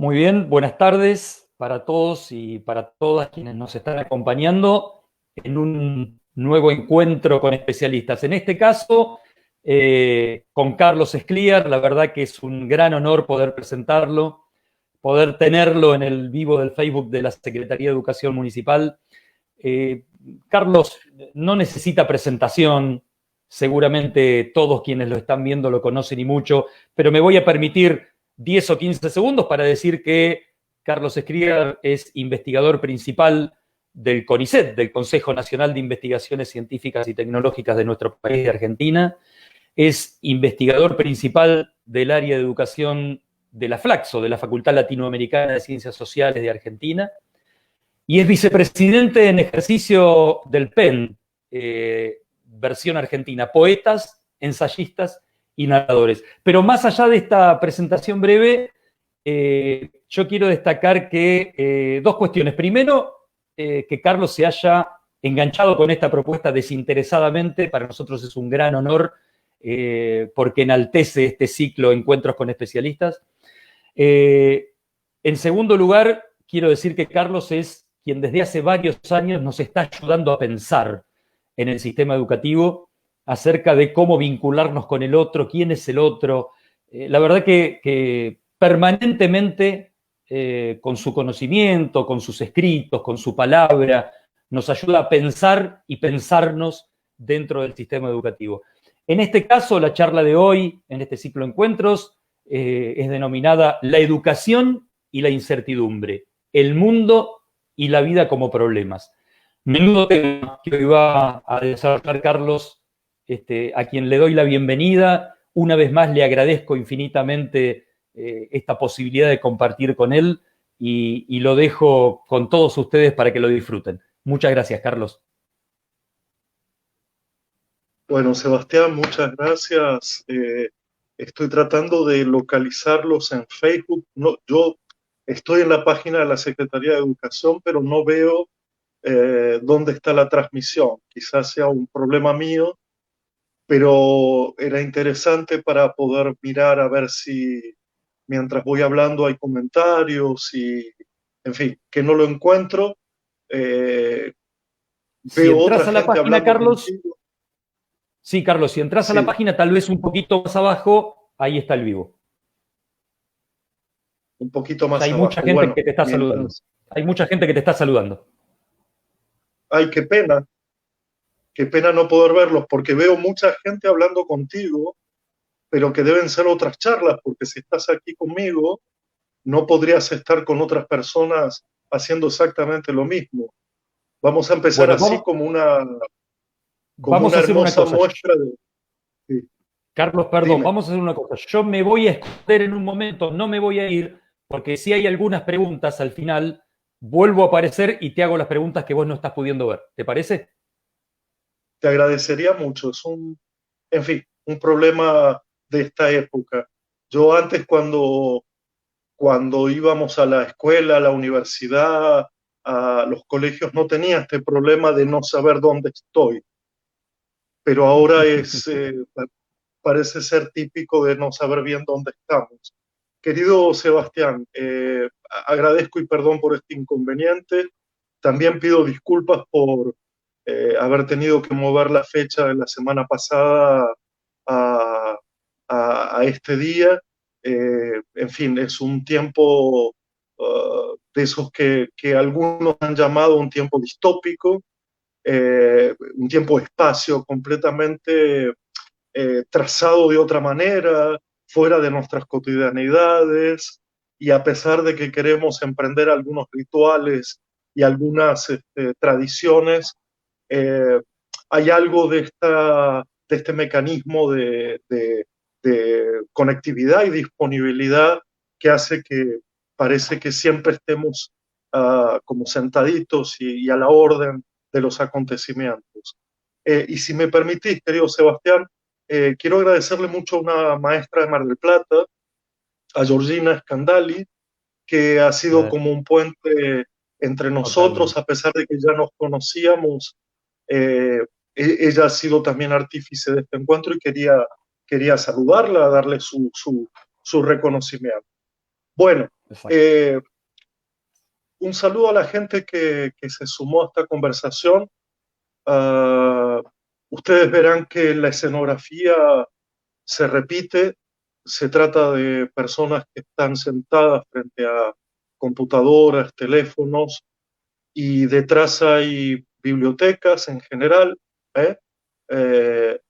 Muy bien, buenas tardes para todos y para todas quienes nos están acompañando en un nuevo encuentro con especialistas. En este caso, con Carlos Escliar, la verdad que es un gran honor poder presentarlo, poder tenerlo en el vivo del Facebook de la Secretaría de Educación Municipal. Eh, Carlos no necesita presentación, seguramente todos quienes lo están viendo lo conocen y mucho, pero me voy a permitir 10 o 15 segundos para decir que Carlos Escliar es investigador principal del CONICET, del Consejo Nacional de Investigaciones Científicas y Tecnológicas de nuestro país, de Argentina. Es investigador principal del área de educación de la FLACSO, de la Facultad Latinoamericana de Ciencias Sociales de Argentina, y es vicepresidente en ejercicio del PEN, versión argentina, poetas, ensayistas y narradores. Pero más allá de esta presentación breve, yo quiero destacar que dos cuestiones. Primero, que Carlos se haya enganchado con esta propuesta desinteresadamente, para nosotros es un gran honor, porque enaltece este ciclo Encuentros con Especialistas. En segundo lugar, quiero decir que Carlos es quien desde hace varios años nos está ayudando a pensar en el sistema educativo acerca de cómo vincularnos con el otro, quién es el otro. La verdad que permanentemente, con su conocimiento, con sus escritos, con su palabra, nos ayuda a pensar y pensarnos dentro del sistema educativo. En este caso, la charla de hoy, en este ciclo de encuentros, es denominada La educación y la incertidumbre, el mundo y la vida como problemas. Menudo tema que hoy va a desarrollar Carlos, a quien le doy la bienvenida. Una vez más le agradezco infinitamente esta posibilidad de compartir con él y lo dejo con todos ustedes para que lo disfruten. Muchas gracias, Carlos. Bueno, Sebastián, muchas gracias. Estoy tratando de localizarlos en Facebook. No, yo estoy en la página de la Secretaría de Educación, pero no veo dónde está la transmisión. Quizás sea un problema mío, pero era interesante para poder mirar a ver si mientras voy hablando hay comentarios y, en fin, que no lo encuentro. Eh, Si Veo entras otra a la gente página, hablando Carlos, contigo. sí, Carlos, si entras a la Sí, página, tal vez un poquito más abajo, ahí está el vivo. un poquito Ya más hay mucha abajo. gente Bueno, que te está saludando. mientras. Hay mucha gente que te está saludando. Ay, qué pena no poder verlos, porque veo mucha gente hablando contigo, pero que deben ser otras charlas, porque si estás aquí conmigo, no podrías estar con otras personas haciendo exactamente lo mismo. Vamos a empezar Bueno, así como vamos una a hacer una hermosa cosa. muestra de... Sí, Carlos, perdón, dime. vamos a hacer una cosa. Yo me voy a esconder en un momento, no me voy a ir, porque si hay algunas preguntas al final, vuelvo a aparecer y te hago las preguntas que vos no estás pudiendo ver. ¿Te parece? Te agradecería mucho. Es en fin, un problema de esta época. Yo antes cuando íbamos a la escuela, a la universidad, a los colegios, no tenía este problema de no saber dónde estoy, pero ahora parece ser típico de no saber bien dónde estamos. Querido Sebastián, agradezco y perdón por este inconveniente. También pido disculpas por haber tenido que mover la fecha de la semana pasada a, a este día. En fin, es un tiempo de esos que algunos han llamado un tiempo distópico, un tiempo-espacio completamente trazado de otra manera, fuera de nuestras cotidianidades, y a pesar de que queremos emprender algunos rituales y algunas tradiciones, eh, hay algo de este mecanismo de conectividad y disponibilidad que hace que parece que siempre estemos como sentaditos y a la orden de los acontecimientos. Y si me permitís, querido Sebastián, quiero agradecerle mucho a una maestra de Mar del Plata, a Georgina Scandali, que ha sido Claro, como un puente entre nosotros, totalmente. a pesar de que ya nos conocíamos. eh, Ella ha sido también artífice de este encuentro y quería saludarla, darle su reconocimiento. Bueno, exacto. Eh, un saludo a la gente que se sumó a esta conversación. Ah, ustedes verán que la escenografía se repite. Se trata de personas que están sentadas frente a computadoras, teléfonos, y detrás hay bibliotecas en general. ¿eh?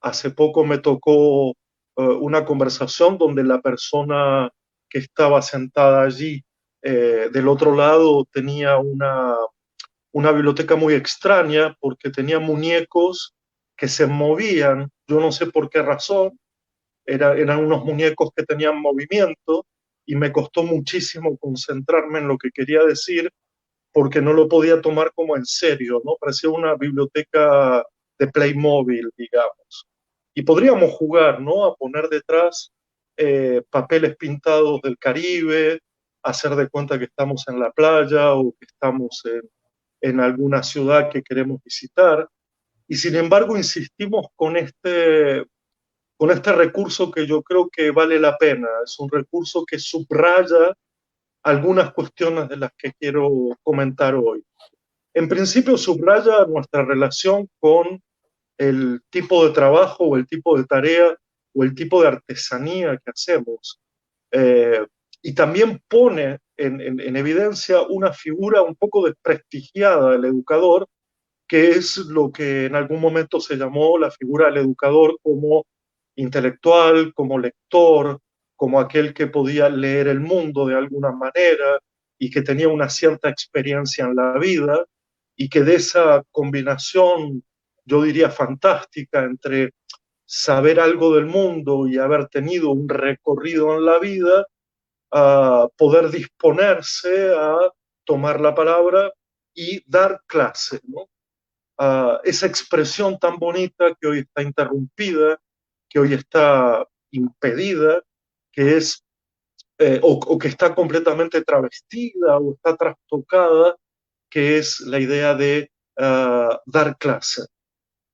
Hace poco me tocó una conversación donde la persona que estaba sentada allí del otro lado tenía una biblioteca muy extraña porque tenía muñecos que se movían, yo no sé por qué razón, eran unos muñecos que tenían movimiento y me costó muchísimo concentrarme en lo que quería decir porque no lo podía tomar como en serio, ¿no? Parecía una biblioteca de Playmobil, digamos. Y podríamos jugar, ¿no? A poner detrás papeles pintados del Caribe, hacer de cuenta que estamos en la playa o que estamos en alguna ciudad que queremos visitar. Y sin embargo, insistimos con este recurso que yo creo que vale la pena. Es un recurso que subraya algunas cuestiones de las que quiero comentar hoy. En principio, subraya nuestra relación con el tipo de trabajo o el tipo de tarea o el tipo de artesanía que hacemos. Eh, y también pone en evidencia una figura un poco desprestigiada del educador, que es lo que en algún momento se llamó la figura del educador como intelectual, como lector, como aquel que podía leer el mundo de alguna manera y que tenía una cierta experiencia en la vida y que de esa combinación, yo diría fantástica, entre saber algo del mundo y haber tenido un recorrido en la vida, a poder disponerse a tomar la palabra y dar clase, ¿no? Esa expresión tan bonita que hoy está interrumpida, que hoy está impedida, que es o que está completamente travestida o está trastocada, que es la idea de dar clase.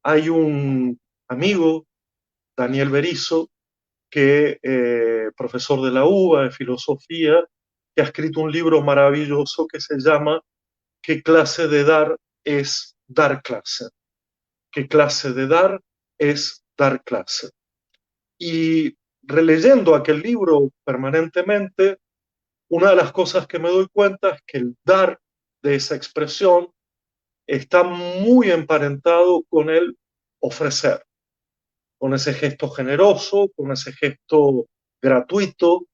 Hay un amigo, Daniel Berizo, que profesor de la UBA de filosofía, que ha escrito un libro maravilloso que se llama ¿Qué clase de dar es dar clase? ¿Qué clase de dar es dar clase? Y releyendo aquel libro permanentemente, una de las cosas que me doy cuenta es que el dar de esa expresión está muy emparentado con el ofrecer, con ese gesto generoso, con ese gesto gratuito,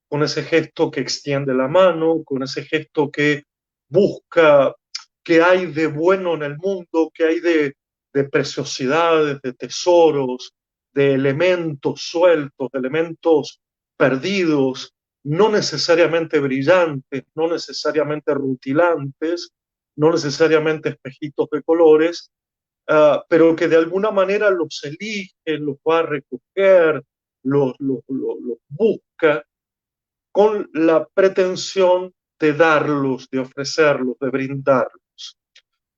con ese gesto que extiende la mano, con ese gesto que busca qué hay de bueno en el mundo, qué hay de preciosidades, de tesoros, de elementos sueltos, de elementos perdidos, no necesariamente brillantes, no necesariamente rutilantes, no necesariamente espejitos de colores, pero que de alguna manera los elige, los va a recoger, los busca con la pretensión de darlos, de ofrecerlos, de brindarlos.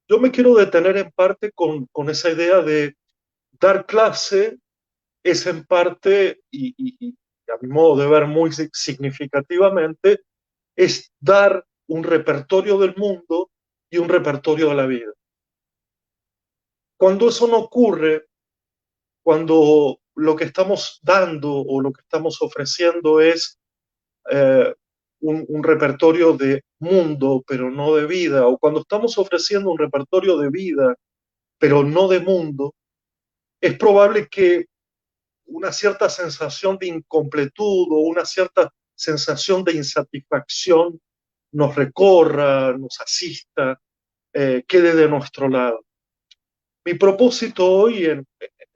Yo me quiero detener en parte con esa idea de dar clase es en parte, y a mi modo de ver muy significativamente, es dar un repertorio del mundo y un repertorio de la vida. Cuando eso no ocurre, cuando lo que estamos dando o lo que estamos ofreciendo es eh, un repertorio de mundo, pero no de vida, o cuando estamos ofreciendo un repertorio de vida, pero no de mundo, es probable que una cierta sensación de incompletud o una cierta sensación de insatisfacción nos recorra, nos asista, quede de nuestro lado. Mi propósito hoy, en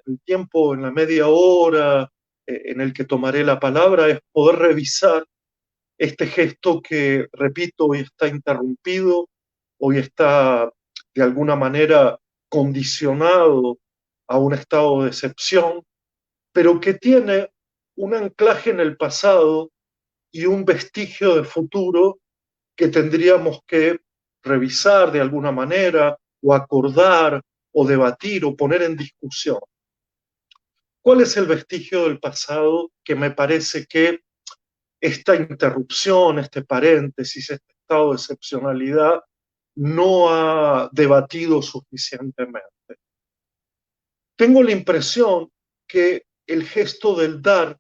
el tiempo, en la media hora en el que tomaré la palabra, es poder revisar este gesto que, repito, hoy está interrumpido, hoy está de alguna manera condicionado a un estado de excepción, pero que tiene un anclaje en el pasado y un vestigio de futuro que tendríamos que revisar de alguna manera o acordar o debatir o poner en discusión. ¿Cuál es el vestigio del pasado que me parece que esta interrupción, este paréntesis, este estado de excepcionalidad no ha debatido suficientemente. Tengo la impresión que el gesto del dar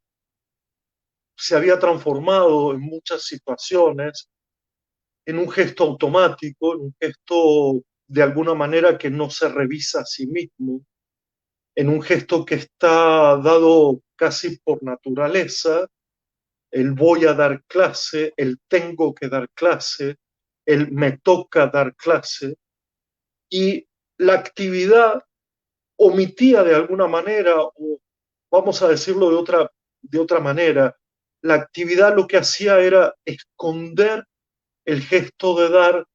se había transformado en muchas situaciones en un gesto automático, en un gesto de alguna manera que no se revisa a sí mismo, en un gesto que está dado casi por naturaleza, el voy a dar clase, el tengo que dar clase, el me toca dar clase, y la actividad omitía de alguna manera, o vamos a decirlo de otra manera, la actividad lo que hacía era esconder el gesto de dar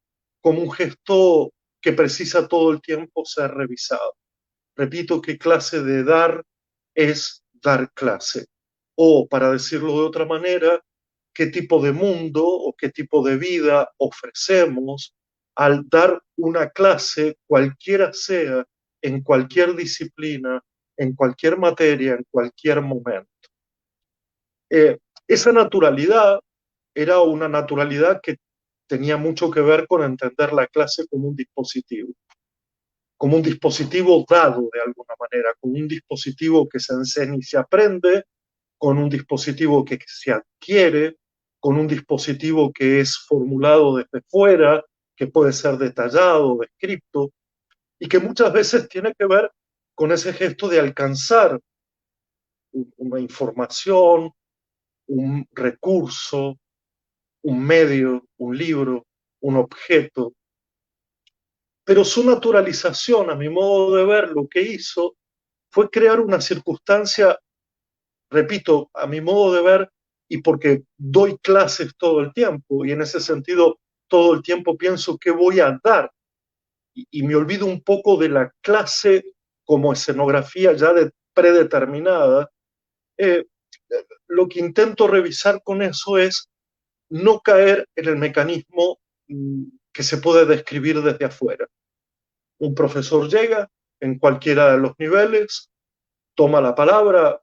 como un gesto que precisa todo el tiempo ser revisado. Repito, ¿qué clase de dar es dar clase? O, para decirlo de otra manera, ¿qué tipo de mundo o qué tipo de vida ofrecemos al dar una clase, cualquiera sea, en cualquier disciplina, en cualquier materia, en cualquier momento? Esa naturalidad era una naturalidad que tenía mucho que ver con entender la clase como un dispositivo dado de alguna manera, como un dispositivo que se enseña y se aprende, con un dispositivo que se adquiere, con un dispositivo que es formulado desde fuera, que puede ser detallado, descrito, y que muchas veces tiene que ver con ese gesto de alcanzar una información, un recurso, un medio, un libro, un objeto. Pero su naturalización, a mi modo de ver, lo que hizo fue crear una circunstancia, repito, a mi modo de ver, y porque doy clases todo el tiempo, y en ese sentido todo el tiempo pienso qué voy a dar, y me olvido un poco de la clase como escenografía ya predeterminada. eh, lo que intento revisar con eso es no caer en el mecanismo que se puede describir desde afuera. Un profesor llega en cualquiera de los niveles, toma la palabra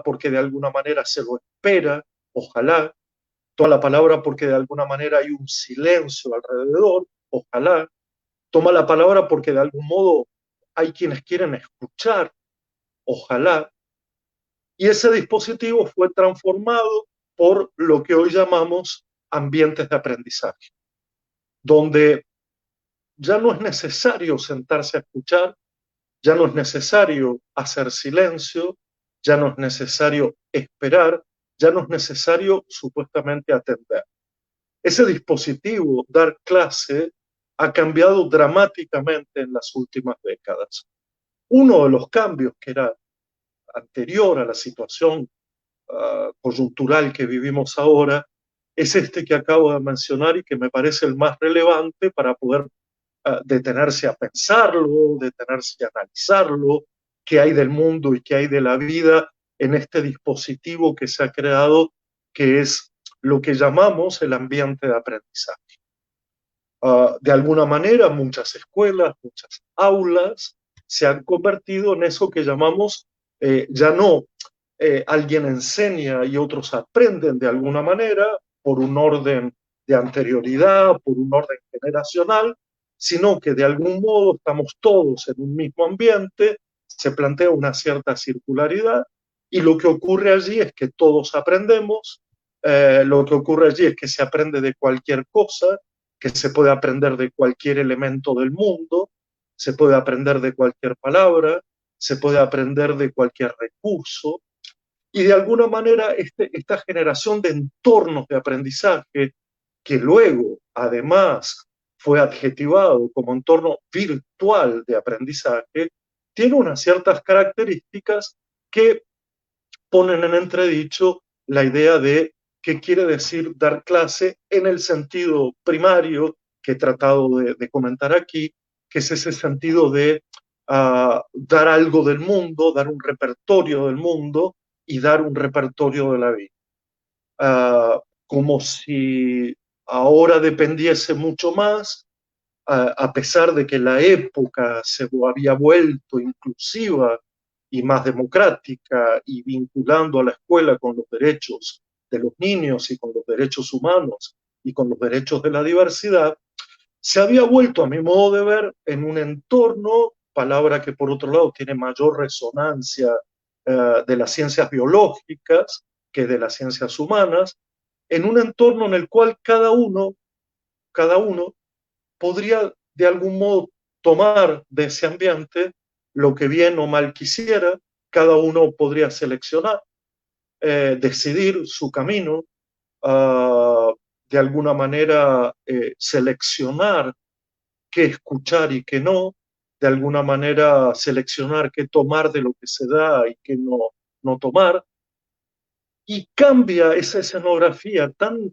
porque de alguna manera se lo espera, ojalá, toma la palabra porque de alguna manera hay un silencio alrededor, ojalá, toma la palabra porque de algún modo hay quienes quieren escuchar, ojalá, y ese dispositivo fue transformado por lo que hoy llamamos ambientes de aprendizaje, donde ya no es necesario sentarse a escuchar, ya no es necesario hacer silencio, ya no es necesario esperar, ya no es necesario supuestamente atender. Ese dispositivo, dar clase, ha cambiado dramáticamente en las últimas décadas. Uno de los cambios que era anterior a la situación coyuntural que vivimos ahora es este que acabo de mencionar y que me parece el más relevante para poder detenerse a pensarlo, detenerse a analizarlo, qué hay del mundo y qué hay de la vida en este dispositivo que se ha creado, que es lo que llamamos el ambiente de aprendizaje. De alguna manera, muchas escuelas, muchas aulas se han convertido en eso que llamamos ya no alguien enseña y otros aprenden de alguna manera por un orden de anterioridad, por un orden generacional, sino que de algún modo estamos todos en un mismo ambiente, se plantea una cierta circularidad y lo que ocurre allí es que todos aprendemos, lo que ocurre allí es que se aprende de cualquier cosa, que se puede aprender de cualquier elemento del mundo, se puede aprender de cualquier palabra, se puede aprender de cualquier recurso, y de alguna manera esta generación de entornos de aprendizaje, que luego además fue adjetivado como entorno virtual de aprendizaje, tiene unas ciertas características que ponen en entredicho la idea de qué quiere decir dar clase en el sentido primario que he tratado de comentar aquí, que es ese sentido de dar algo del mundo, dar un repertorio del mundo y dar un repertorio de la vida. Como si ahora dependiese mucho más, a pesar de que la época se había vuelto inclusiva y más democrática y vinculando a la escuela con los derechos de los niños y con los derechos humanos y con los derechos de la diversidad, se había vuelto, a mi modo de ver, en un entorno, palabra que por otro lado tiene mayor resonancia de las ciencias biológicas que de las ciencias humanas, en un entorno en el cual cada uno podría de algún modo tomar de ese ambiente lo que bien o mal quisiera, cada uno podría seleccionar, decidir su camino, de alguna manera seleccionar qué escuchar y qué no, de alguna manera seleccionar qué tomar de lo que se da y qué no tomar, y cambia esa escenografía tan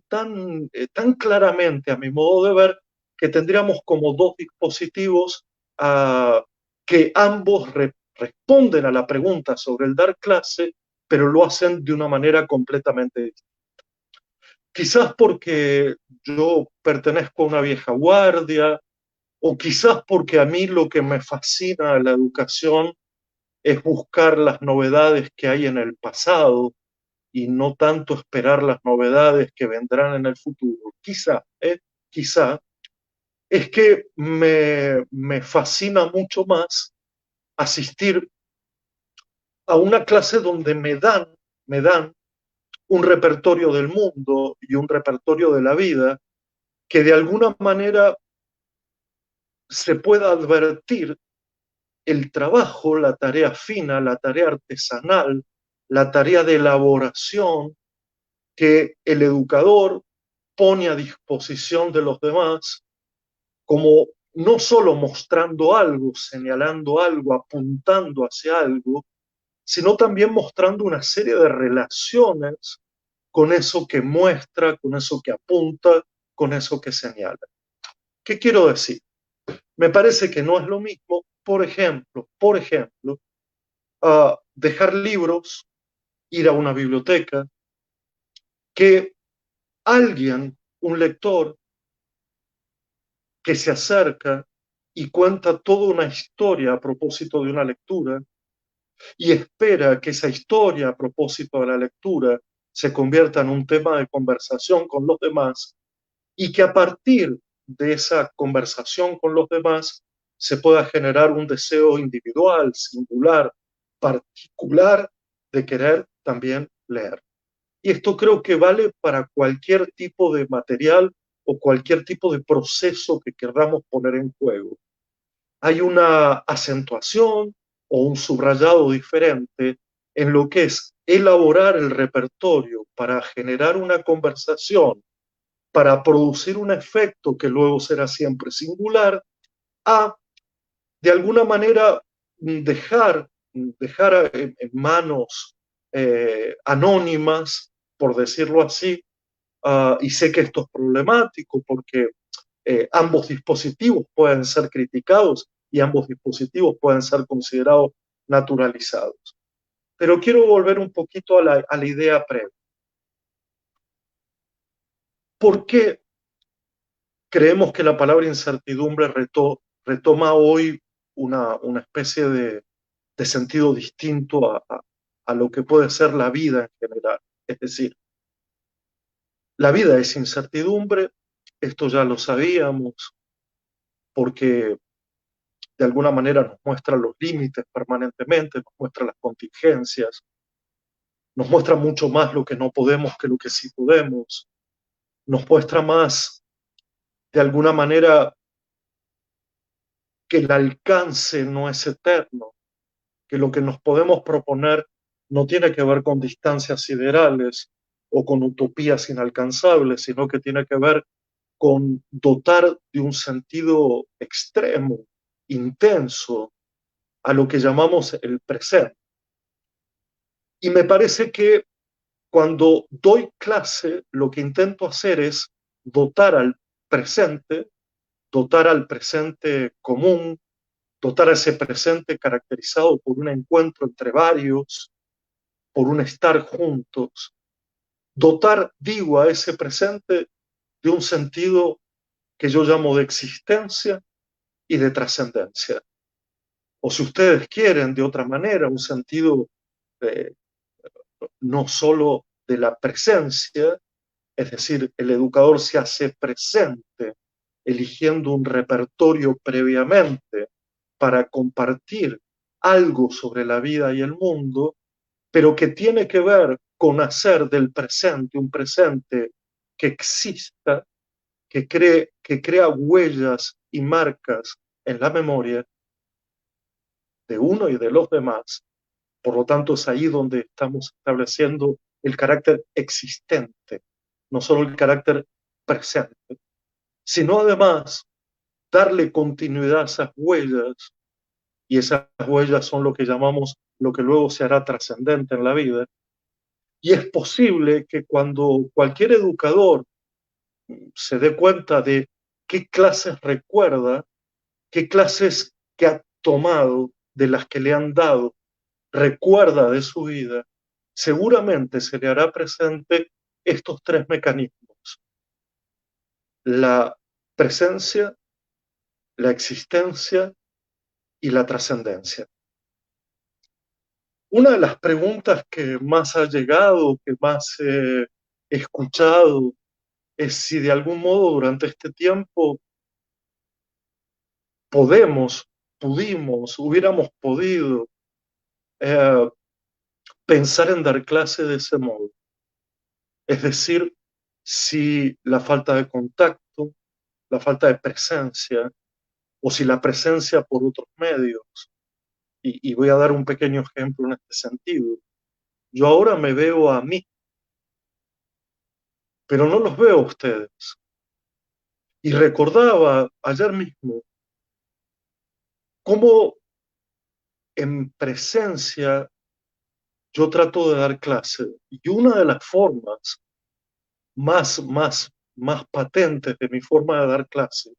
claramente, a mi modo de ver, que tendríamos como dos dispositivos que ambos responden a la pregunta sobre el dar clase, pero lo hacen de una manera completamente distinta. Quizás porque yo pertenezco a una vieja guardia, o quizás porque a mí lo que me fascina de la educación es buscar las novedades que hay en el pasado y no tanto esperar las novedades que vendrán en el futuro. Quizá, es que me fascina mucho más asistir a una clase donde me dan un repertorio del mundo y un repertorio de la vida que de alguna manera se pueda advertir el trabajo, la tarea fina, la tarea artesanal, la tarea de elaboración que el educador pone a disposición de los demás, como no solo mostrando algo, señalando algo, apuntando hacia algo, sino también mostrando una serie de relaciones con eso que muestra, con eso que apunta, con eso que señala. ¿Qué quiero decir? Me parece que no es lo mismo, por ejemplo, dejar libros, ir a una biblioteca, que alguien, un lector, que se acerca y cuenta toda una historia a propósito de una lectura y espera que esa historia a propósito de la lectura se convierta en un tema de conversación con los demás y que a partir de esa conversación con los demás se pueda generar un deseo individual, singular, particular de querer también leer. Y esto creo que vale para cualquier tipo de material o cualquier tipo de proceso que queramos poner en juego. Hay una acentuación o un subrayado diferente en lo que es elaborar el repertorio para generar una conversación, para producir un efecto que luego será siempre singular, a de alguna manera dejar en manos anónimas, por decirlo así, y sé que esto es problemático porque ambos dispositivos pueden ser criticados y ambos dispositivos pueden ser considerados naturalizados. Pero quiero volver un poquito a la idea previa. ¿Por qué creemos que la palabra incertidumbre retoma hoy una especie de sentido distinto a lo que puede ser la vida en general? Es decir, la vida es incertidumbre, esto ya lo sabíamos, porque de alguna manera nos muestra los límites permanentemente, nos muestra las contingencias, nos muestra mucho más lo que no podemos que lo que sí podemos, nos muestra más, de alguna manera, que el alcance no es eterno, que lo que nos podemos proponer no tiene que ver con distancias siderales o con utopías inalcanzables, sino que tiene que ver con dotar de un sentido extremo, intenso, a lo que llamamos el presente. Y me parece que cuando doy clase, lo que intento hacer es dotar dotar al presente común, dotar a ese presente caracterizado por un encuentro entre varios, por un estar juntos, dotar, digo, a ese presente de un sentido que yo llamo de existencia y de trascendencia. O si ustedes quieren, de otra manera, un sentido no solo de la presencia, es decir, el educador se hace presente eligiendo un repertorio previamente para compartir algo sobre la vida y el mundo, pero que tiene que ver con hacer del presente un presente que exista, que crea huellas y marcas en la memoria de uno y de los demás. Por lo tanto, es ahí donde estamos estableciendo el carácter existente, no solo el carácter presente, sino además darle continuidad a esas huellas, y esas huellas son lo que llamamos lo que luego se hará trascendente en la vida. Y es posible que cuando cualquier educador se dé cuenta de qué clases recuerda, qué clases que ha tomado, de las que le han dado, recuerda de su vida, seguramente se le hará presente estos tres mecanismos: la presencia, la existencia y la trascendencia. Una de las preguntas que más ha llegado, que más he escuchado, es si de algún modo durante este tiempo hubiéramos podido eh, pensar en dar clase de ese modo. Es decir, si la falta de contacto, la falta de presencia, o si la presencia por otros medios, y voy a dar un pequeño ejemplo en este sentido. Yo ahora me veo a mí, pero no los veo a ustedes. Y recordaba ayer mismo cómo en presencia yo trato de dar clase. Y una de las formas más patentes de mi forma de dar clase,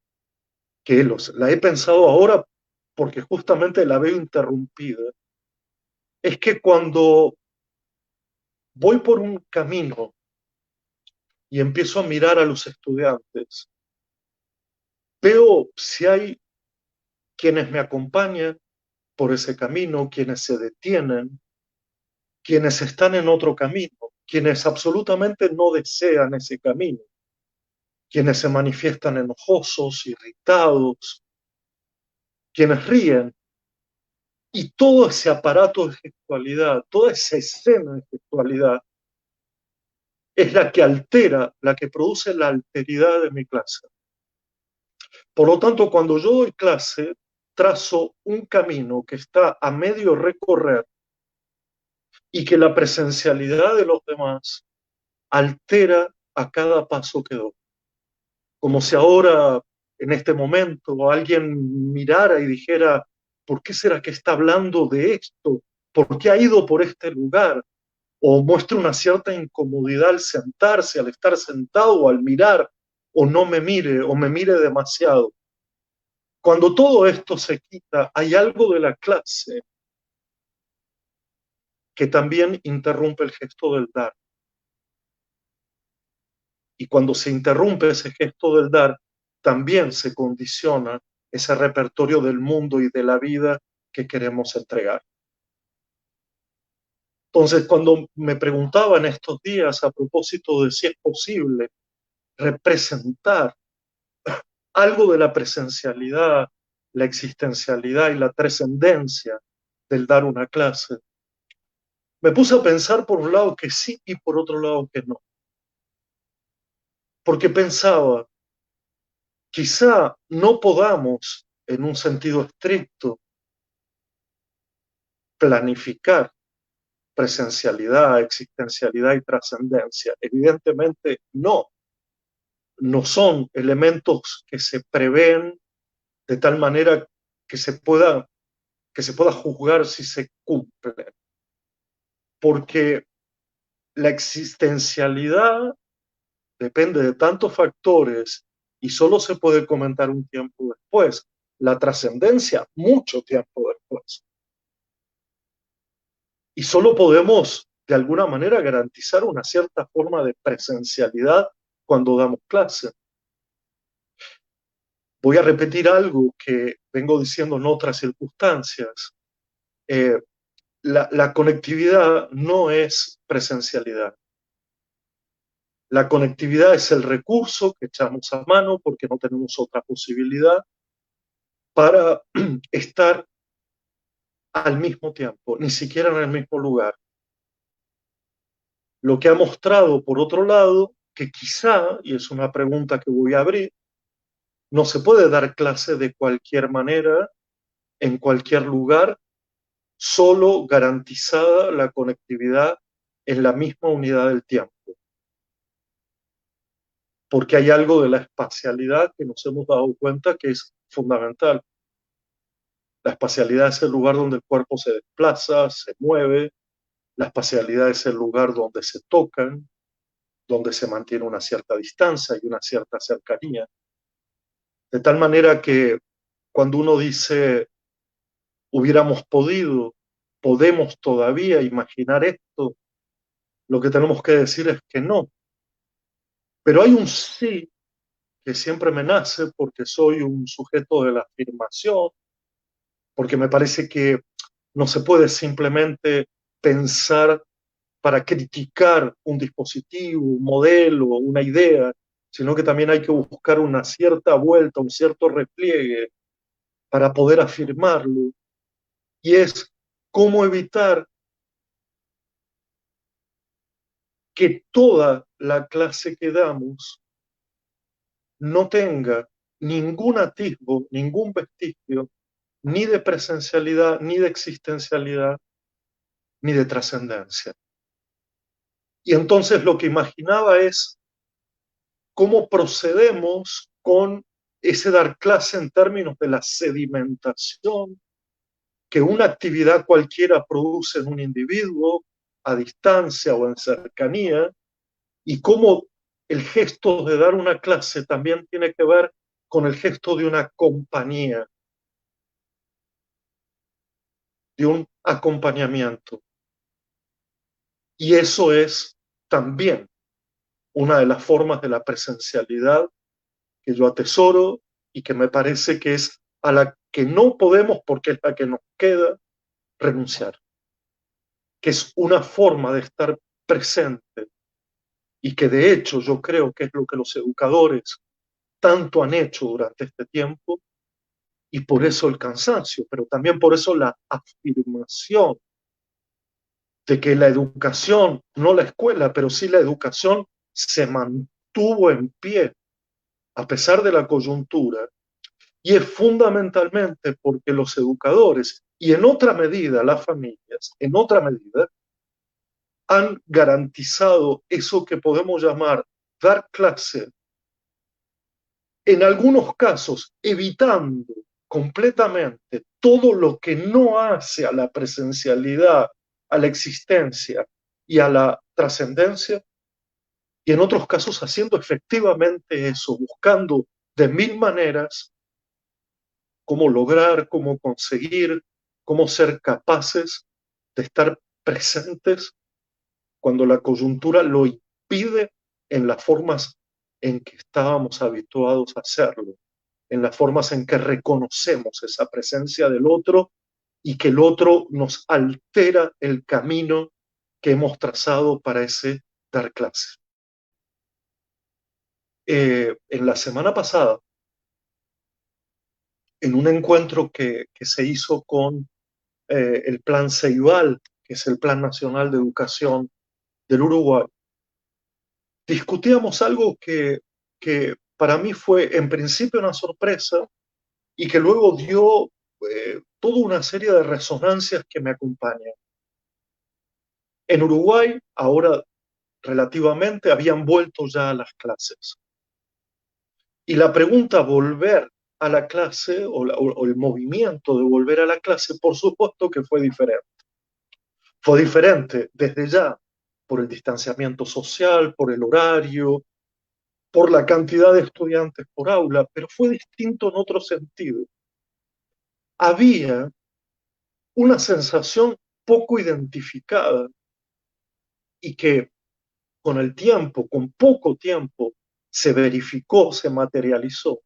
que la he pensado ahora porque justamente la veo interrumpida, es que cuando voy por un camino y empiezo a mirar a los estudiantes, veo si hay quienes me acompañan por ese camino, quienes se detienen, quienes están en otro camino, quienes absolutamente no desean ese camino, quienes se manifiestan enojosos, irritados, quienes ríen. Y todo ese aparato de gestualidad, toda esa escena de gestualidad, es la que altera, la que produce la alteridad de mi clase. Por lo tanto, cuando yo doy clase, trazo un camino que está a medio recorrer y que la presencialidad de los demás altera a cada paso que doy. Como si ahora, en este momento, alguien mirara y dijera: ¿por qué será que está hablando de esto? ¿Por qué ha ido por este lugar? O muestra una cierta incomodidad al sentarse, al estar sentado o al mirar, o no me mire, o me mire demasiado. Cuando todo esto se quita, hay algo de la clase que también interrumpe el gesto del dar. Y cuando se interrumpe ese gesto del dar, también se condiciona ese repertorio del mundo y de la vida que queremos entregar. Entonces, cuando me preguntaba en estos días a propósito de si es posible representar algo de la presencialidad, la existencialidad y la trascendencia del dar una clase, me puse a pensar por un lado que sí y por otro lado que no. Porque pensaba, quizá no podamos, en un sentido estricto, planificar presencialidad, existencialidad y trascendencia. Evidentemente no son elementos que se prevén de tal manera que que se pueda juzgar si se cumplen. Porque la existencialidad depende de tantos factores y solo se puede comentar un tiempo después. La trascendencia, mucho tiempo después. Y solo podemos, de alguna manera, garantizar una cierta forma de presencialidad cuando damos clase. Voy a repetir algo que vengo diciendo en otras circunstancias. La conectividad no es presencialidad. La conectividad es el recurso que echamos a mano porque no tenemos otra posibilidad para estar al mismo tiempo, ni siquiera en el mismo lugar. Lo que ha mostrado, por otro lado, que quizá, y es una pregunta que voy a abrir, no se puede dar clase de cualquier manera, en cualquier lugar, solo garantizada la conectividad en la misma unidad del tiempo. Porque hay algo de la espacialidad que nos hemos dado cuenta que es fundamental. La espacialidad es el lugar donde el cuerpo se desplaza, se mueve. La espacialidad es el lugar donde se tocan, donde se mantiene una cierta distancia y una cierta cercanía. De tal manera que cuando uno dice hubiéramos podido, podemos todavía imaginar esto, lo que tenemos que decir es que no. Pero hay un sí que siempre me nace porque soy un sujeto de la afirmación, porque me parece que no se puede simplemente pensar para criticar un dispositivo, un modelo, una idea, sino que también hay que buscar una cierta vuelta, un cierto repliegue para poder afirmarlo. Y es cómo evitar que toda la clase que damos no tenga ningún atisbo, ningún vestigio, ni de presencialidad, ni de existencialidad, ni de trascendencia. Y entonces lo que imaginaba es cómo procedemos con ese dar clase en términos de la sedimentación que una actividad cualquiera produce en un individuo a distancia o en cercanía, y cómo el gesto de dar una clase también tiene que ver con el gesto de una compañía, de un acompañamiento. Y eso es también una de las formas de la presencialidad que yo atesoro y que me parece que es a la que no podemos, porque es la que nos queda, renunciar, que es una forma de estar presente y que de hecho yo creo que es lo que los educadores tanto han hecho durante este tiempo, y por eso el cansancio, pero también por eso la afirmación de que la educación, no la escuela, pero sí la educación se mantuvo en pie a pesar de la coyuntura, y es fundamentalmente porque los educadores y en otra medida las familias, en otra medida, han garantizado eso que podemos llamar dar clase, en algunos casos evitando completamente todo lo que no hace a la presencialidad, a la existencia y a la trascendencia, y en otros casos haciendo efectivamente eso, buscando de mil maneras cómo lograr, cómo conseguir, cómo ser capaces de estar presentes cuando la coyuntura lo impide en las formas en que estábamos habituados a hacerlo, en las formas en que reconocemos esa presencia del otro y que el otro nos altera el camino que hemos trazado para ese dar clase. En la semana pasada, en un encuentro que se hizo con el Plan Ceibal, que es el Plan Nacional de Educación del Uruguay, discutíamos algo que para mí fue en principio una sorpresa y que luego dio toda una serie de resonancias que me acompañan. En Uruguay, ahora relativamente, habían vuelto ya a las clases. Y la pregunta volver a la clase o el movimiento de volver a la clase, por supuesto que fue diferente. Fue diferente desde ya por el distanciamiento social, por el horario, por la cantidad de estudiantes por aula, pero fue distinto en otro sentido. Había una sensación poco identificada y que con el tiempo, con poco tiempo, se verificó, se materializó,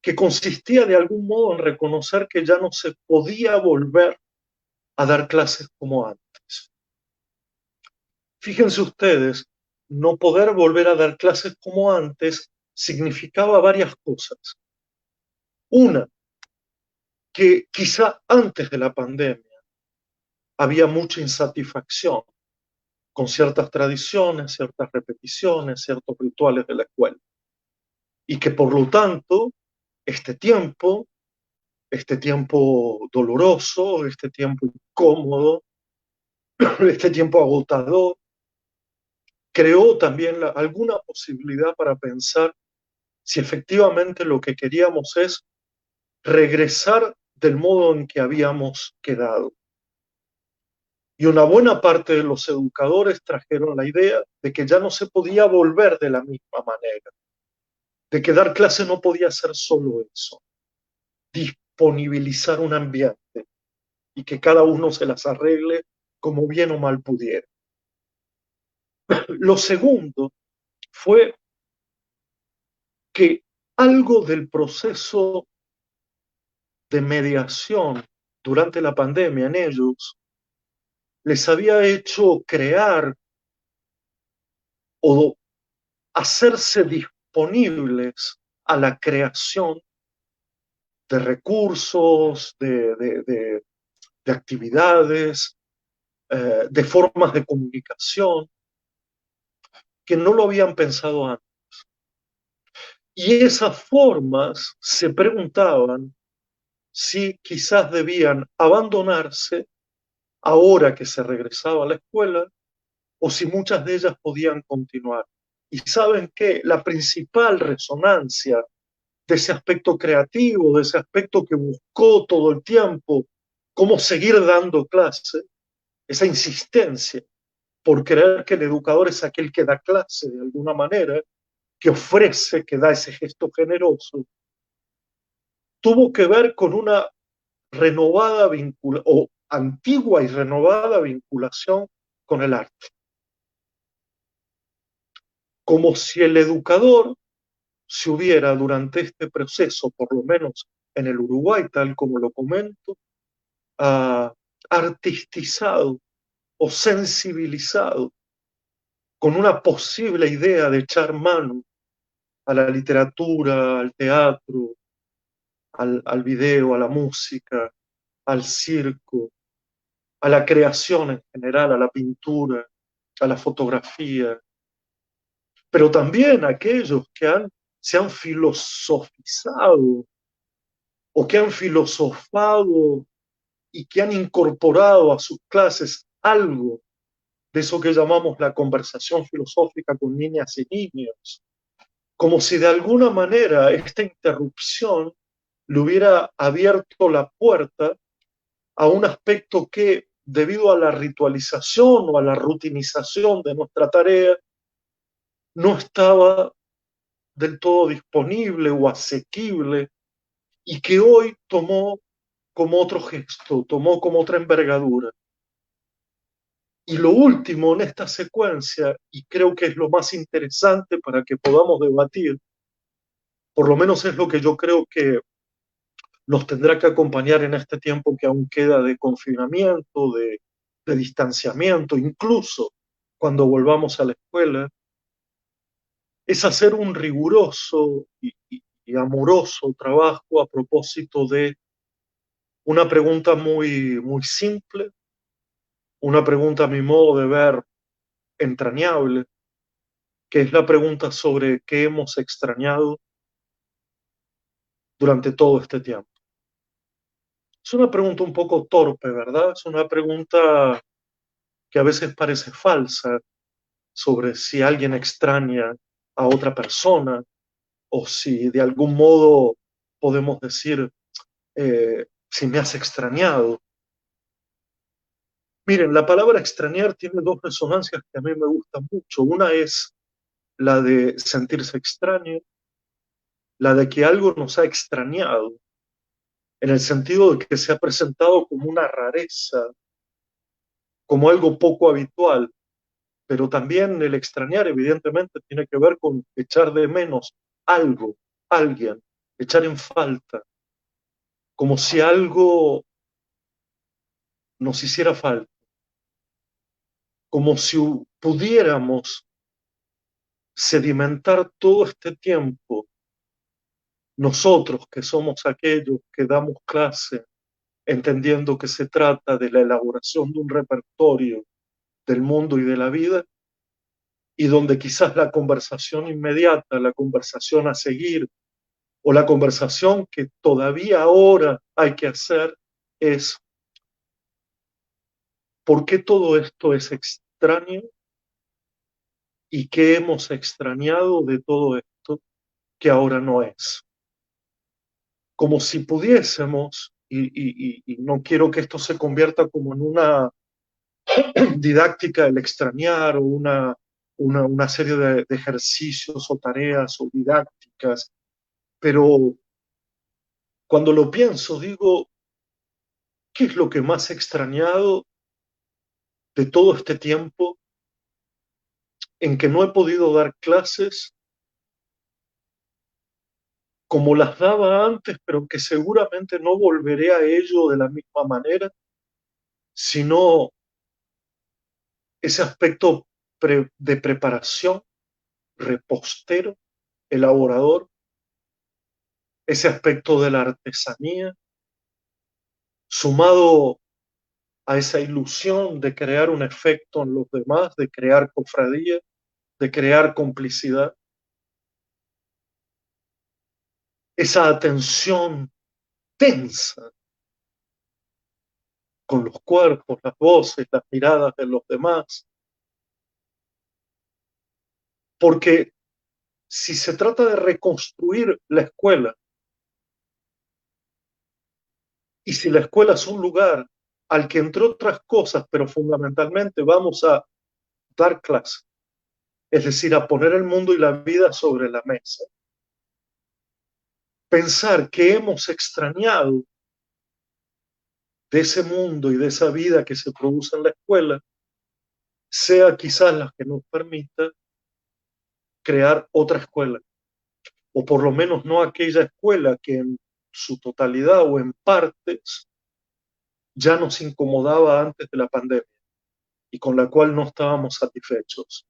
que consistía de algún modo en reconocer que ya no se podía volver a dar clases como antes. Fíjense ustedes, no poder volver a dar clases como antes significaba varias cosas. Una, que quizá antes de la pandemia había mucha insatisfacción con ciertas tradiciones, ciertas repeticiones, ciertos rituales de la escuela. Y que por lo tanto, este este tiempo doloroso, este tiempo incómodo, este tiempo agotador, creó también alguna posibilidad para pensar si efectivamente lo que queríamos es regresar del modo en que habíamos quedado. Y una buena parte de los educadores trajeron la idea de que ya no se podía volver de la misma manera, de que dar clase no podía ser solo eso, disponibilizar un ambiente y que cada uno se las arregle como bien o mal pudiera. Lo segundo fue que algo del proceso de mediación durante la pandemia en ellos les había hecho crear o hacerse disponibles a la creación de recursos, de actividades, de formas de comunicación que no lo habían pensado antes. Y esas formas se preguntaban si quizás debían abandonarse ahora que se regresaba a la escuela o si muchas de ellas podían continuar. Y saben que la principal resonancia de ese aspecto creativo, de ese aspecto que buscó todo el tiempo, cómo seguir dando clase, esa insistencia por creer que el educador es aquel que da clase de alguna manera, que ofrece, que da ese gesto generoso, tuvo que ver con una renovada vinculación, o antigua y renovada vinculación con el arte. Como si el educador se hubiera durante este proceso, por lo menos en el Uruguay, tal como lo comento, artistizado o sensibilizado con una posible idea de echar mano a la literatura, al teatro, al video, a la música, al circo, a la creación en general, a la pintura, a la fotografía, pero también a aquellos que se han filosofizado o que han filosofado y que han incorporado a sus clases algo de eso que llamamos la conversación filosófica con niñas y niños, como si de alguna manera esta interrupción le hubiera abierto la puerta a un aspecto que, debido a la ritualización o a la rutinización de nuestra tarea, no estaba del todo disponible o asequible y que hoy tomó como otro gesto, tomó como otra envergadura. Y lo último en esta secuencia, y creo que es lo más interesante para que podamos debatir, por lo menos es lo que yo creo que nos tendrá que acompañar en este tiempo que aún queda de confinamiento, de distanciamiento, incluso cuando volvamos a la escuela, es hacer un riguroso y amoroso trabajo a propósito de una pregunta muy simple, una pregunta a mi modo de ver entrañable, que es la pregunta sobre qué hemos extrañado durante todo este tiempo. Es una pregunta un poco torpe, ¿verdad? Es una pregunta que a veces parece falsa sobre si alguien extraña a otra persona o si de algún modo podemos decir si me has extrañado. Miren, la palabra extrañar tiene dos resonancias que a mí me gustan mucho. Una es la de sentirse extraño, la de que algo nos ha extrañado, en el sentido de que se ha presentado como una rareza, como algo poco habitual, pero también el extrañar evidentemente tiene que ver con echar de menos algo, alguien, echar en falta, como si algo nos hiciera falta, como si pudiéramos sedimentar todo este tiempo, nosotros que somos aquellos que damos clase, entendiendo que se trata de la elaboración de un repertorio del mundo y de la vida, y donde quizás la conversación inmediata, la conversación a seguir, o la conversación que todavía ahora hay que hacer es ¿por qué todo esto es extraño y qué hemos extrañado de todo esto que ahora no es? Como si pudiésemos, y no quiero que esto se convierta como en una didáctica del extrañar o una serie de ejercicios o tareas o didácticas, pero cuando lo pienso digo, ¿qué es lo que más he extrañado de todo este tiempo en que no he podido dar clases como las daba antes, pero que seguramente no volveré a ello de la misma manera, sino ese aspecto de preparación, repostero, elaborador, ese aspecto de la artesanía, sumado a esa ilusión de crear un efecto en los demás, de crear cofradía, de crear complicidad, esa atención tensa con los cuerpos, las voces, las miradas de los demás, porque si se trata de reconstruir la escuela, y si la escuela es un lugar al que, entre otras cosas, pero fundamentalmente vamos a dar clase, es decir, a poner el mundo y la vida sobre la mesa, pensar que hemos extrañado de ese mundo y de esa vida que se produce en la escuela, sea quizás la que nos permita crear otra escuela, o por lo menos no aquella escuela que en su totalidad o en partes ya nos incomodaba antes de la pandemia y con la cual no estábamos satisfechos.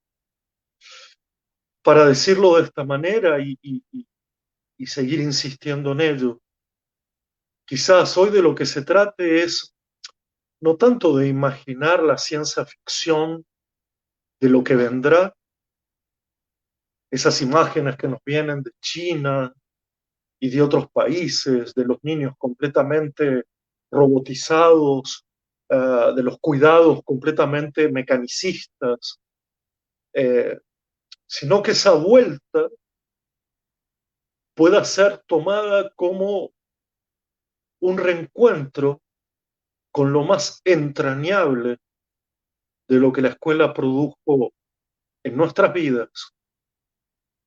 Para decirlo de esta manera y seguir insistiendo en ello, quizás hoy de lo que se trate es no tanto de imaginar la ciencia ficción de lo que vendrá, esas imágenes que nos vienen de China y de otros países, de los niños completamente robotizados, de los cuidados completamente mecanicistas, eh, sino que esa vuelta pueda ser tomada como un reencuentro con lo más entrañable de lo que la escuela produjo en nuestras vidas,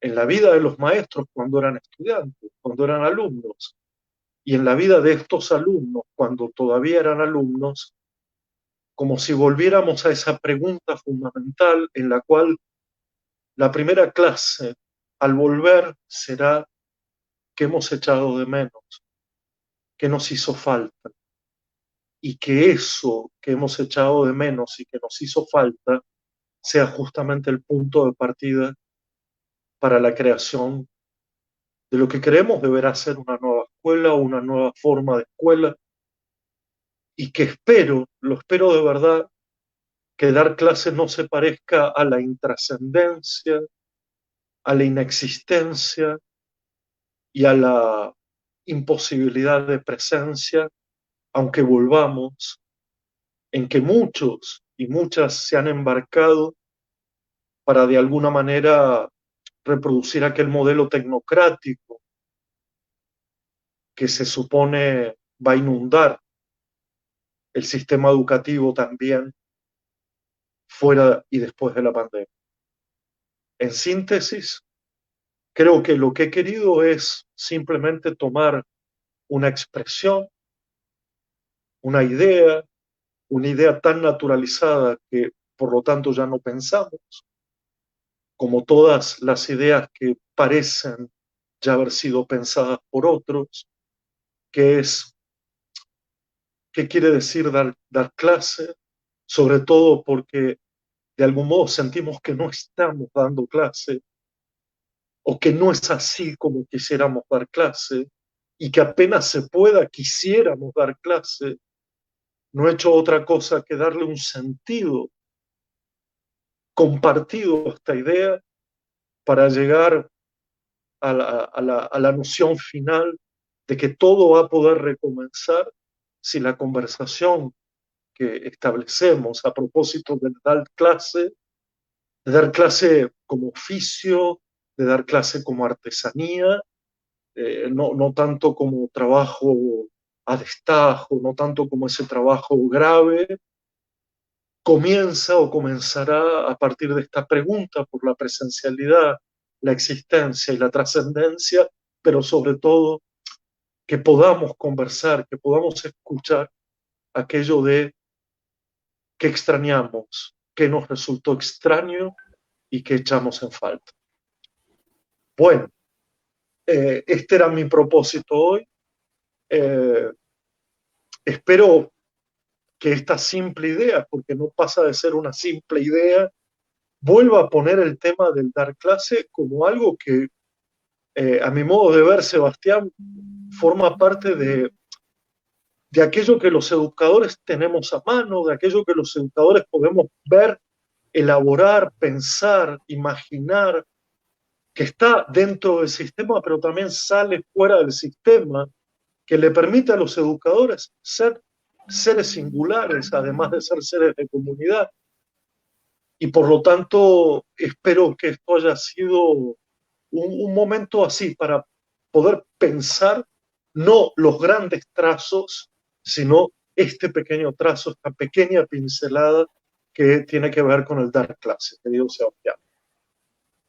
en la vida de los maestros cuando eran estudiantes, cuando eran alumnos, y en la vida de estos alumnos cuando todavía eran alumnos, como si volviéramos a esa pregunta fundamental en la cual la primera clase al volver será qué hemos echado de menos, qué nos hizo falta, y que eso que hemos echado de menos y que nos hizo falta sea justamente el punto de partida para la creación de lo que creemos deberá ser una nueva escuela, una nueva forma de escuela, y que espero, lo espero de verdad, que dar clases no se parezca a la intrascendencia, a la inexistencia y a la imposibilidad de presencia, aunque volvamos, en que muchos y muchas se han embarcado para de alguna manera reproducir aquel modelo tecnocrático que se supone va a inundar el sistema educativo también fuera y después de la pandemia. En síntesis, creo que lo que he querido es simplemente tomar una expresión, una idea tan naturalizada que por lo tanto ya no pensamos, como todas las ideas que parecen ya haber sido pensadas por otros, que es qué quiere decir dar clase, sobre todo porque de algún modo sentimos que no estamos dando clase o que no es así como quisiéramos dar clase, y que apenas se pueda quisiéramos dar clase, no he hecho otra cosa que darle un sentido compartido a esta idea para llegar a la noción final de que todo va a poder recomenzar si la conversación que establecemos a propósito de dar clase como oficio, de dar clase como artesanía, no tanto como trabajo a destajo, no tanto como ese trabajo grave, comienza o comenzará a partir de esta pregunta por la presencialidad, la existencia y la trascendencia, pero sobre todo que podamos conversar, que podamos escuchar aquello de qué extrañamos, qué nos resultó extraño y qué echamos en falta. Bueno, este era mi propósito hoy. Espero que esta simple idea, porque no pasa de ser una simple idea, vuelva a poner el tema del dar clase como algo que, a mi modo de ver, Sebastián, forma parte de aquello que los educadores tenemos a mano, de aquello que los educadores podemos ver, elaborar, pensar, imaginar, que está dentro del sistema, pero también sale fuera del sistema, que le permite a los educadores ser seres singulares, además de ser seres de comunidad. Y por lo tanto, espero que esto haya sido un momento así para poder pensar no los grandes trazos, sino este pequeño trazo, esta pequeña pincelada que tiene que ver con el dar clase, querido Sebastián.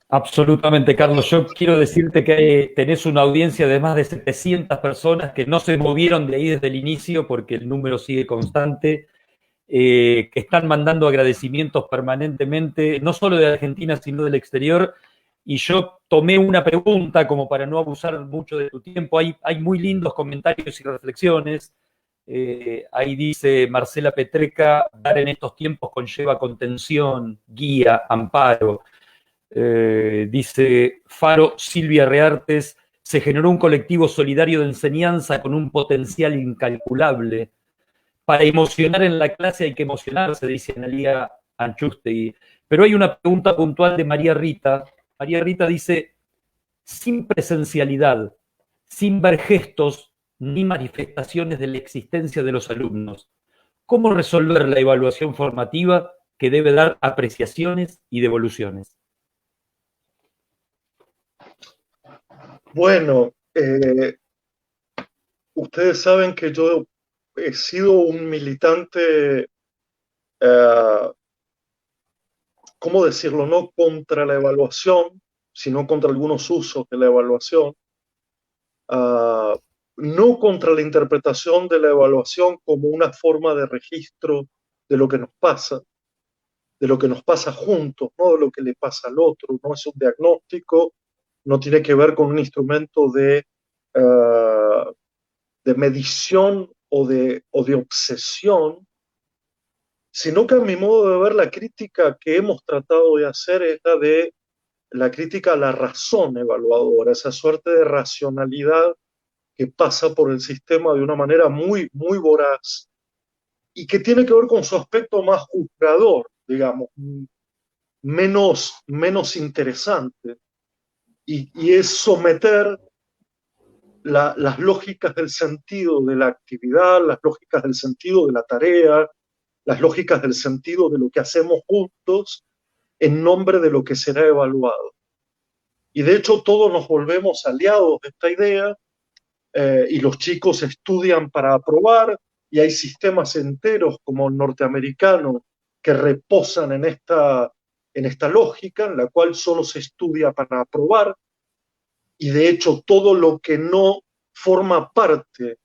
Absolutamente, Carlos. Yo quiero decirte que tenés una audiencia de más de 700 personas que no se movieron de ahí desde el inicio porque el número sigue constante, que están mandando agradecimientos permanentemente, no solo de Argentina, sino del exterior. Y yo tomé una pregunta como para no abusar mucho de tu tiempo. Hay muy lindos comentarios y reflexiones. Ahí dice Marcela Petreca, dar en estos tiempos conlleva contención, guía, amparo. Dice Faro Silvia Reartes, se generó un colectivo solidario de enseñanza con un potencial incalculable. Para emocionar en la clase hay que emocionarse, dice Analia Anchustegui. Pero hay una pregunta puntual de María Rita. María Rita dice, sin presencialidad, sin ver gestos ni manifestaciones de la existencia de los alumnos, ¿cómo resolver la evaluación formativa que debe dar apreciaciones y devoluciones? Bueno, ustedes saben que yo he sido un militante, ¿cómo decirlo? No contra la evaluación, sino contra algunos usos de la evaluación. No contra la interpretación de la evaluación como una forma de registro de lo que nos pasa, de lo que nos pasa juntos, no de lo que le pasa al otro. No es un diagnóstico, no tiene que ver con un instrumento de medición o de obsesión, sino que a mi modo de ver la crítica que hemos tratado de hacer es la crítica a la razón evaluadora, esa suerte de racionalidad que pasa por el sistema de una manera muy, muy voraz y que tiene que ver con su aspecto más juzgador, digamos, menos interesante, y es someter las lógicas del sentido de la actividad, las lógicas del sentido de la tarea, las lógicas del sentido de lo que hacemos juntos en nombre de lo que será evaluado. Y de hecho todos nos volvemos aliados de esta idea, y los chicos estudian para aprobar, y hay sistemas enteros como el norteamericano que reposan en esta lógica en la cual solo se estudia para aprobar, y de hecho todo lo que no forma parte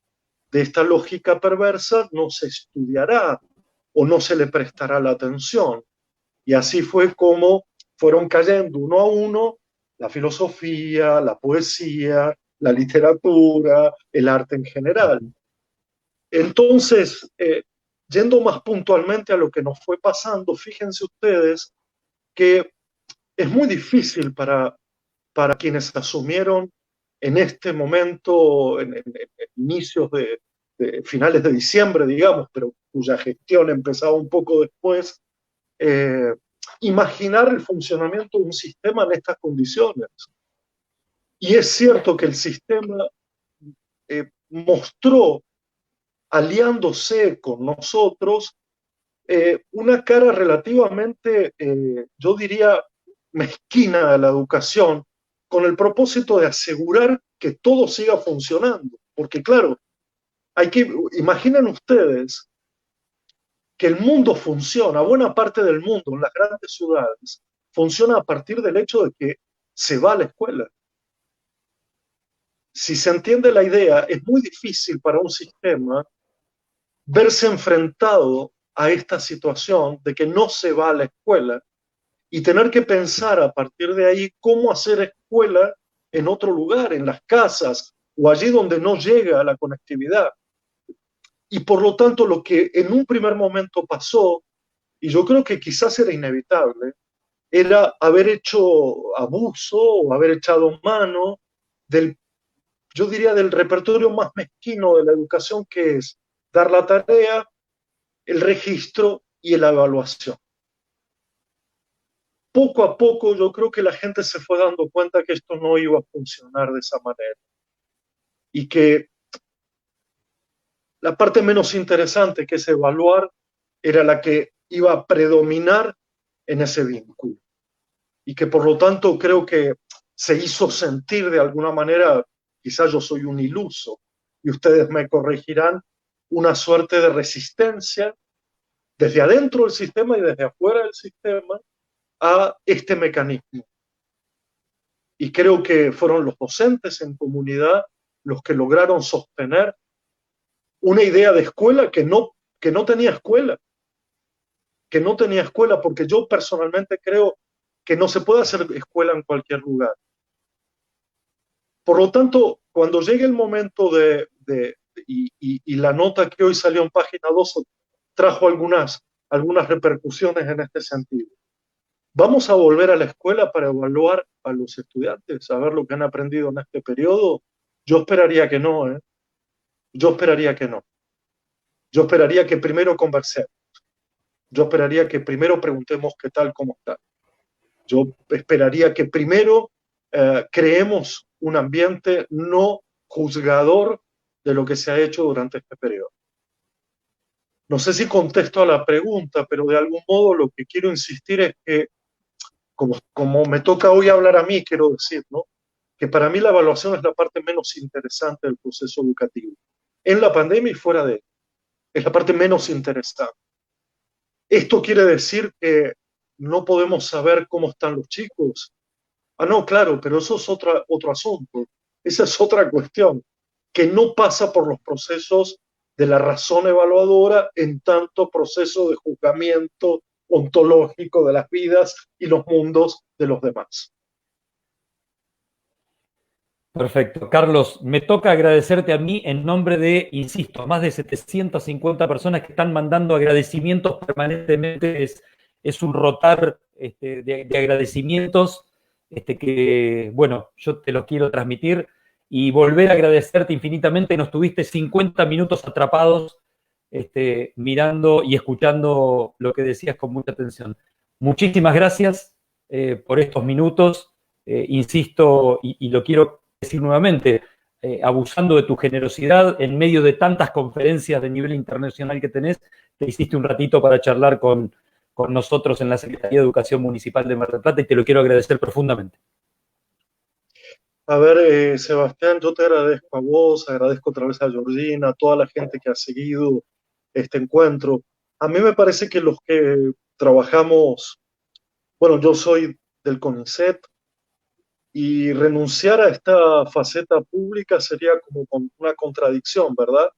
de esta lógica perversa no se estudiará o no se le prestará la atención. Y así fue como fueron cayendo uno a uno la filosofía, la poesía, la literatura, el arte en general. Entonces, yendo más puntualmente a lo que nos fue pasando, fíjense ustedes que es muy difícil para para quienes asumieron en este momento, en inicios de finales de diciembre, digamos, pero cuya gestión empezaba un poco después, eh, imaginar el funcionamiento de un sistema en estas condiciones. Y es cierto que el sistema mostró, aliándose con nosotros, una cara relativamente, yo diría, mezquina de la educación, con el propósito de asegurar que todo siga funcionando. Porque claro, imaginen ustedes que el mundo funciona, buena parte del mundo, en las grandes ciudades, funciona a partir del hecho de que se va a la escuela. Si se entiende la idea, es muy difícil para un sistema verse enfrentado a esta situación de que no se va a la escuela y tener que pensar a partir de ahí cómo hacer escuela en otro lugar, en las casas o allí donde no llega la conectividad. Y por lo tanto, lo que en un primer momento pasó, y yo creo que quizás era inevitable, era haber hecho abuso o haber echado mano del, yo diría, del repertorio más mezquino de la educación, que es dar la tarea, el registro y la evaluación. Poco a poco yo creo que la gente se fue dando cuenta que esto no iba a funcionar de esa manera y que la parte menos interesante, que es evaluar, era la que iba a predominar en ese vínculo y que por lo tanto creo que se hizo sentir de alguna manera, quizás yo soy un iluso y ustedes me corregirán, una suerte de resistencia desde adentro del sistema y desde afuera del sistema a este mecanismo. Y creo que fueron los docentes en comunidad los que lograron sostener una idea de escuela que no tenía escuela, que no tenía escuela, porque yo personalmente creo que no se puede hacer escuela en cualquier lugar. Por lo tanto, cuando llegue el momento y la nota que hoy salió en página 2 trajo algunas repercusiones en este sentido. ¿Vamos a volver a la escuela para evaluar a los estudiantes, a ver lo que han aprendido en este periodo? Yo esperaría que no, ¿eh? Yo esperaría que no. Yo esperaría que primero conversemos. Yo esperaría que primero preguntemos qué tal, cómo está. Yo esperaría que primero creemos un ambiente no juzgador de lo que se ha hecho durante este periodo. No sé si contesto a la pregunta, pero de algún modo lo que quiero insistir es que, como me toca hoy hablar a mí, quiero decir, ¿no?, que para mí la evaluación es la parte menos interesante del proceso educativo. En la pandemia y fuera de él. Es la parte menos interesante. ¿Esto quiere decir que no podemos saber cómo están los chicos? Ah, no, claro, pero eso es otro asunto. Esa es otra cuestión, que no pasa por los procesos de la razón evaluadora en tanto proceso de juzgamiento ontológico de las vidas y los mundos de los demás. Perfecto. Carlos, me toca agradecerte a mí en nombre de, insisto, más de 750 personas que están mandando agradecimientos permanentemente. Es un rotar de agradecimientos que, bueno, yo te los quiero transmitir y volver a agradecerte infinitamente. Nos tuviste 50 minutos atrapados mirando y escuchando lo que decías con mucha atención. Muchísimas gracias por estos minutos. Insisto, y lo quiero decir nuevamente, abusando de tu generosidad en medio de tantas conferencias de nivel internacional que tenés, te hiciste un ratito para charlar con nosotros en la Secretaría de Educación Municipal de Mar del Plata y te lo quiero agradecer profundamente. A ver, Sebastián, yo te agradezco a vos, agradezco otra vez a Georgina, a toda la gente que ha seguido este encuentro. A mí me parece que los que trabajamos, bueno, yo soy del CONICET, y renunciar a esta faceta pública sería como una contradicción, ¿verdad?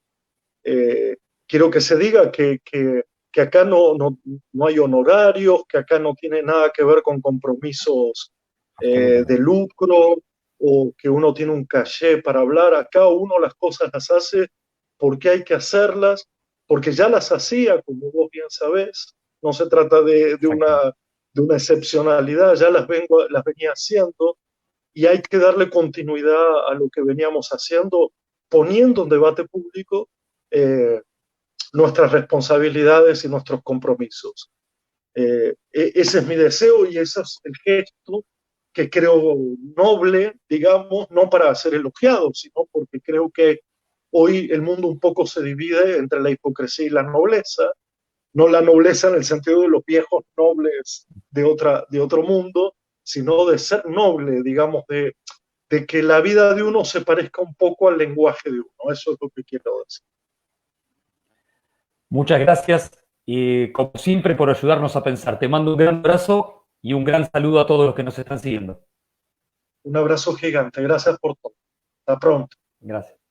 Quiero que se diga que acá no hay honorarios, que acá no tiene nada que ver con compromisos de lucro o que uno tiene un caché para hablar. Acá uno las cosas las hace porque hay que hacerlas, porque ya las hacía, como vos bien sabés. No se trata de una excepcionalidad, ya las venía haciendo. y hay que darle continuidad a lo que veníamos haciendo, poniendo en debate público nuestras responsabilidades y nuestros compromisos. Ese es mi deseo y ese es el gesto que creo noble, digamos, no para ser elogiado, sino porque creo que hoy el mundo un poco se divide entre la hipocresía y la nobleza, no la nobleza en el sentido de los viejos nobles de otro mundo, sino de ser noble, digamos, de que la vida de uno se parezca un poco al lenguaje de uno. Eso es lo que quiero decir. Muchas gracias y como siempre por ayudarnos a pensar. Te mando un gran abrazo y un gran saludo a todos los que nos están siguiendo. Un abrazo gigante. Gracias por todo. Hasta pronto. Gracias.